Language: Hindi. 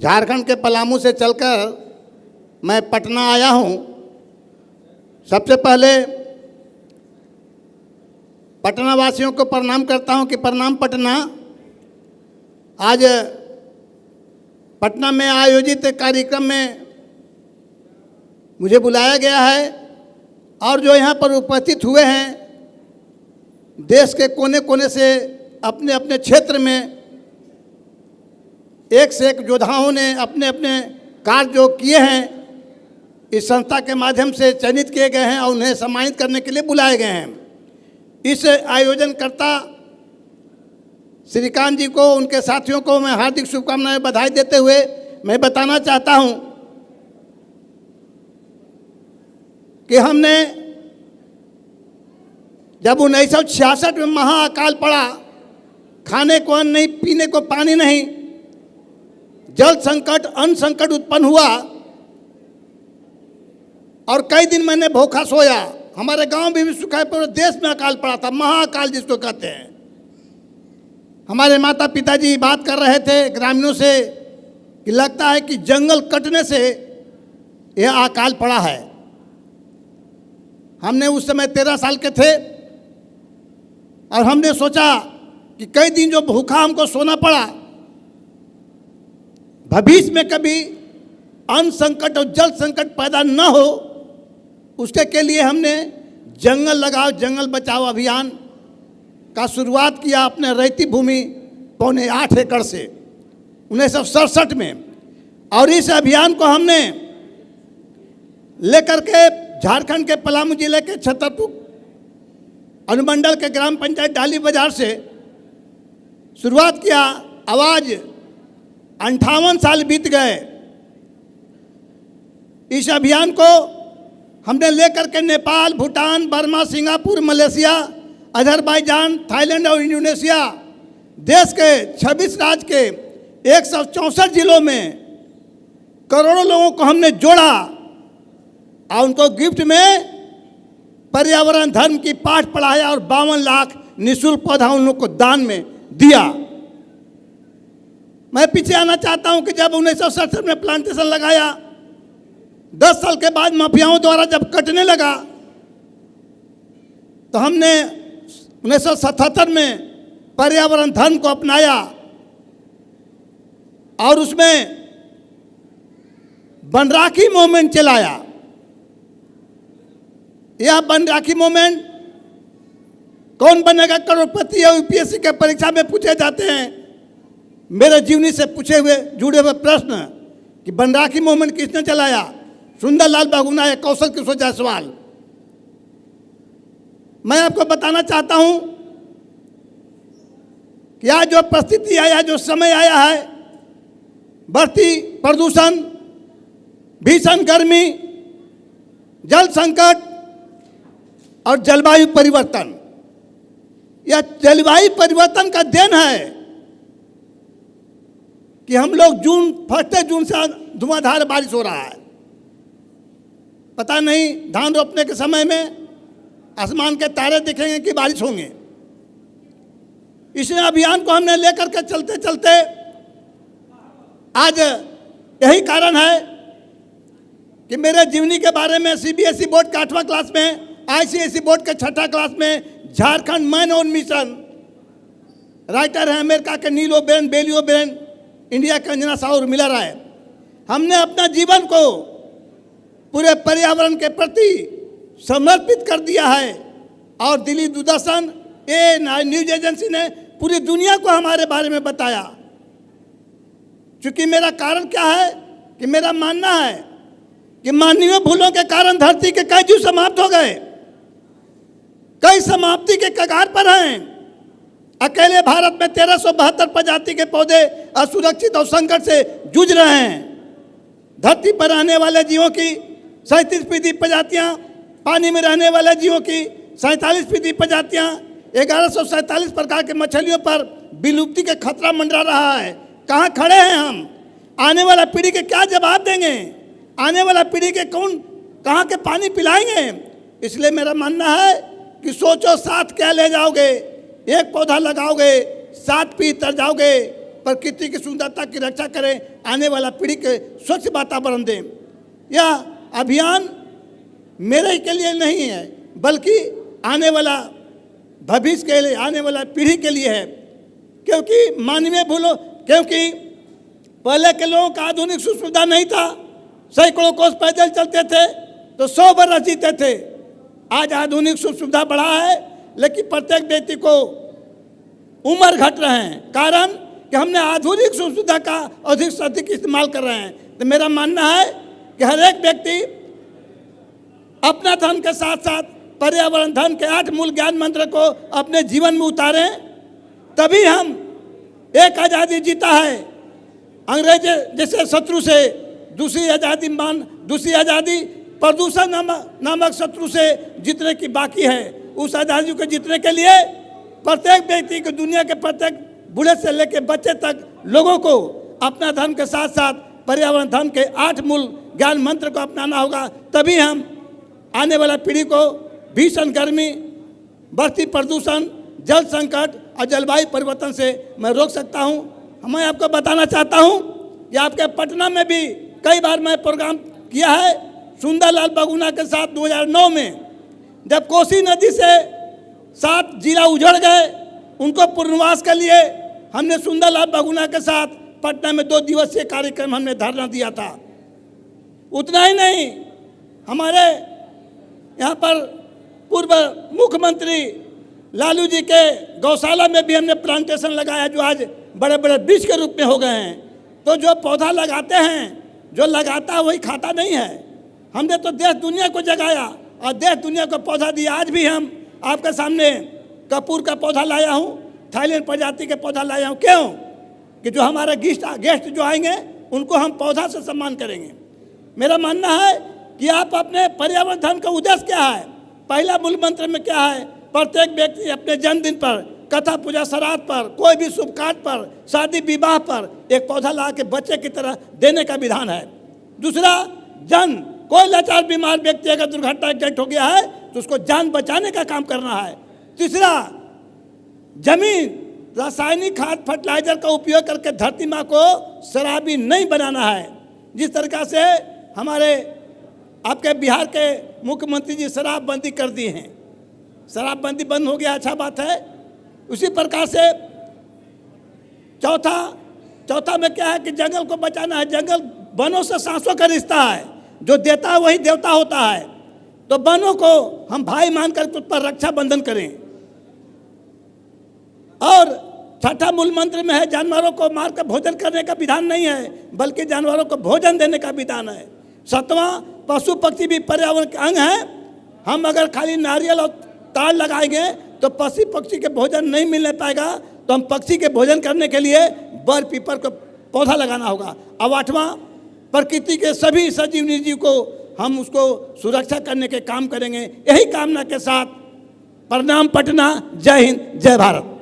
झारखंड के पलामू से चलकर मैं पटना आया हूँ। सबसे पहले पटना वासियों को प्रणाम करता हूँ कि प्रणाम पटना। आज पटना में आयोजित कार्यक्रम में मुझे बुलाया गया है और जो यहाँ पर उपस्थित हुए हैं देश के कोने कोने से अपने अपने क्षेत्र में एक से एक योद्धाओं ने अपने अपने कार्य जो किए हैं इस संस्था के माध्यम से चयनित किए गए हैं और उन्हें सम्मानित करने के लिए बुलाए गए हैं। इस आयोजनकर्ता श्रीकांत जी को, उनके साथियों को मैं हार्दिक शुभकामनाएं बधाई देते हुए मैं बताना चाहता हूं कि हमने जब 1966 में महाअकाल पड़ा, खाने को अन्न नहीं, पीने को पानी नहीं, जल संकट, अन्न संकट उत्पन्न हुआ और कई दिन मैंने भूखा सोया। हमारे गांव में भी सूखा, पूरे देश में अकाल पड़ा था, महाअकाल जिसको कहते हैं। हमारे माता पिताजी बात कर रहे थे ग्रामीणों से कि लगता है कि जंगल कटने से यह अकाल पड़ा है। हमने उस समय 13 साल के थे और हमने सोचा कि कई दिन जो भूखा हमको सोना पड़ा, भविष्य में कभी अन्न संकट और जल संकट पैदा न हो, उसके के लिए हमने जंगल लगाओ जंगल बचाओ अभियान का शुरुआत किया अपने रैती भूमि 8.25 एकड़ से 1967 में। और इस अभियान को हमने लेकर के झारखंड के पलामू जिले के छतरपुर अनुमंडल के ग्राम पंचायत डाली बाजार से शुरुआत किया। आवाज 58 साल बीत गए। इस अभियान को हमने लेकर के Nepal, Bhutan, Burma, Singapore, Malaysia, Azerbaijan, Thailand और इंडोनेशिया देश के 26 राज्य के 164 जिलों में करोड़ों लोगों को हमने जोड़ा और उनको गिफ्ट में पर्यावरण धर्म की पाठ पढ़ाया और 52 लाख निःशुल्क पौधा उन लोगों को दान में दिया। मैं पीछे आना चाहता हूं कि जब 1967 में प्लांटेशन लगाया, 10 साल के बाद माफियाओं द्वारा जब कटने लगा तो हमने 1977 में पर्यावरण धर्म को अपनाया और उसमें वन राखी मूवमेंट चलाया। यह वन राखी मूवमेंट कौन बनेगा करोड़पति या यूपीएससी के परीक्षा में पूछे जाते हैं। मेरे जीवनी से पूछे हुए जुड़े हुए प्रश्न कि वन राखी मूवमेंट किसने चलाया? सुंदरलाल बहुगुणा या कौशल किशोर जायसवाल। मैं आपको बताना चाहता हूं कि आज जो परिस्थिति आया, जो समय आया है, बढ़ती प्रदूषण, भीषण गर्मी, जल संकट और जलवायु परिवर्तन, यह जलवायु परिवर्तन का देन है कि हम लोग फर्स्ट जून से धुआंधार बारिश हो रहा है। पता नहीं धान रोपने के समय में आसमान के तारे दिखेंगे कि बारिश होंगे। इस अभियान को हमने लेकर के चलते चलते आज यही कारण है कि मेरे जीवनी के बारे में सीबीएसई बोर्ड के 8वां क्लास में, आईसीएसई बोर्ड के 6ठा क्लास में Jharkhand man on mission, writer है अमेरिका के नीलो बेन, बेलियो बेन, इंडिया के अंजना साहू और मिलर है। हमने अपना जीवन को पूरे पर्यावरण के प्रति समर्पित कर दिया है और दिल्ली दूरदर्शन, न्यूज एजेंसी ने पूरी दुनिया को हमारे बारे में बताया। क्योंकि मेरा कारण क्या है कि मेरा मानना है कि मानवीय भूलों के कारण धरती के कई जीव समाप्त हो गए, कई समाप्ति के कगार पर हैं। अकेले भारत में 1372 प्रजाति के पौधे असुरक्षित और संकट से जूझ रहे हैं। धरती पर रहने वाले जीवों की 37% प्रजातियां, पानी में रहने वाले जीवों की 47% प्रजातियां, 1147 प्रकार के मछलियों पर विलुप्ति के खतरा मंडरा रहा है। कहाँ खड़े हैं हम? आने वाला पीढ़ी के क्या जवाब देंगे? आने वाला पीढ़ी के कहाँ के पानी पिलाएंगे? इसलिए मेरा मानना है कि सोचो, साथ क्या ले जाओगे? एक पौधा लगाओगे, 7 पीढ़ी तर जाओगे, प्रकृति की सुंदरता की रक्षा करें, आने वाला पीढ़ी के स्वच्छ वातावरण दें। यह अभियान मेरे के लिए नहीं है, बल्कि आने वाला भविष्य के लिए, आने वाला पीढ़ी के लिए है। क्योंकि मानवीय भूलों, क्योंकि पहले के लोगों का आधुनिक सुख सुविधा नहीं था, सैकड़ों कोस पैदल चलते थे तो 100 बरस जीते थे। आज आधुनिक सुख सुविधा बढ़ा है, लेकिन प्रत्येक व्यक्ति को उम्र घट रहे हैं, कारण कि हमने आधुनिक सुख सुविधा का अधिक से अधिक इस्तेमाल कर रहे हैं। तो मेरा मानना है कि हर एक व्यक्ति अपना धर्म के साथ साथ पर्यावरण धर्म के 8 मूल ज्ञान मंत्र को अपने जीवन में उतारें, तभी हम एक आज़ादी जीता है अंग्रेज जैसे शत्रु से, दूसरी आज़ादी प्रदूषण नामक शत्रु से जीतने की बाकी है। उस आज़ादी को जीतने के लिए प्रत्येक व्यक्ति को, दुनिया के प्रत्येक बूढ़े से लेकर बच्चे तक लोगों को अपना धर्म के साथ साथ पर्यावरण धर्म के 8 मूल ज्ञान मंत्र को अपनाना होगा। तभी हम आने वाला पीढ़ी को भीषण गर्मी, बढ़ती प्रदूषण, जल संकट और जलवायु परिवर्तन से मैं रोक सकता हूँ। मैं आपको बताना चाहता हूँ कि आपके पटना में भी कई बार मैं प्रोग्राम किया है सुंदरलाल बहुगुणा के साथ 2009 में, जब कोसी नदी से 7 जिला उजड़ गए, उनको पुनर्वास के लिए हमने सुंदरलाल बहुगुणा के साथ पटना में 2 दिवसीय कार्यक्रम हमने धरना दिया था। उतना ही नहीं, हमारे यहाँ पर पूर्व मुख्यमंत्री लालू जी के गौशाला में भी हमने प्लांटेशन लगाया, जो आज बड़े बड़े वृक्ष के रूप में हो गए हैं। तो जो पौधा लगाते हैं, जो लगाता है वही खाता नहीं है। हमने तो देश दुनिया को जगाया और देश दुनिया को पौधा दिया। आज भी हम आपके सामने कपूर का पौधा लाया हूँ, थाईलैंड प्रजाति के पौधा लाया हूँ। क्यों? कि जो हमारे गेस्ट जो आएंगे उनको हम पौधा से सम्मान करेंगे। मेरा मानना है कि आप अपने पर्यावरण धर्म का उद्देश्य क्या है, पहला मूल मंत्र में क्या है, प्रत्येक व्यक्ति अपने जन्मदिन पर, कथा पूजा श्राद्ध पर, कोई भी शुभ कार्य पर, शादी विवाह पर एक पौधा ला के बच्चे की तरह देने का विधान है। दूसरा, कोई लाचार बीमार व्यक्ति अगर दुर्घटना एक्सीडेंट हो गया है तो उसको जान बचाने का काम करना है। तीसरा, जमीन रासायनिक खाद फर्टिलाइजर का उपयोग करके धरती माँ को शराबी नहीं बनाना है। जिस तरीका से हमारे आपके बिहार के मुख्यमंत्री जी शराबबंदी कर दी हैं, शराबबंदी बंद हो गया, अच्छा बात है। उसी प्रकार से चौथा में क्या है कि जंगल को बचाना है। जंगल वनों से सांसों का रिश्ता है, जो देता है वही देवता होता है। तो वनों को हम भाई मानकर उस पर रक्षा बंधन करें। और छठा मूल मंत्र में है, जानवरों को मारकर भोजन करने का विधान नहीं है, बल्कि जानवरों को भोजन देने का विधान है। 7वां, पशु पक्षी भी पर्यावरण के अंग है। हम अगर खाली नारियल और ताड़ लगाएंगे तो पशु पक्षी के भोजन नहीं मिलने पाएगा। तो हम पक्षी के भोजन करने के लिए बर पीपल को पौधा लगाना होगा। अब 8वां, प्रकृति के सभी सजीव जीव को हम उसको सुरक्षा करने के काम करेंगे। यही कामना के साथ प्रणाम पटना। जय हिंद, जय भारत।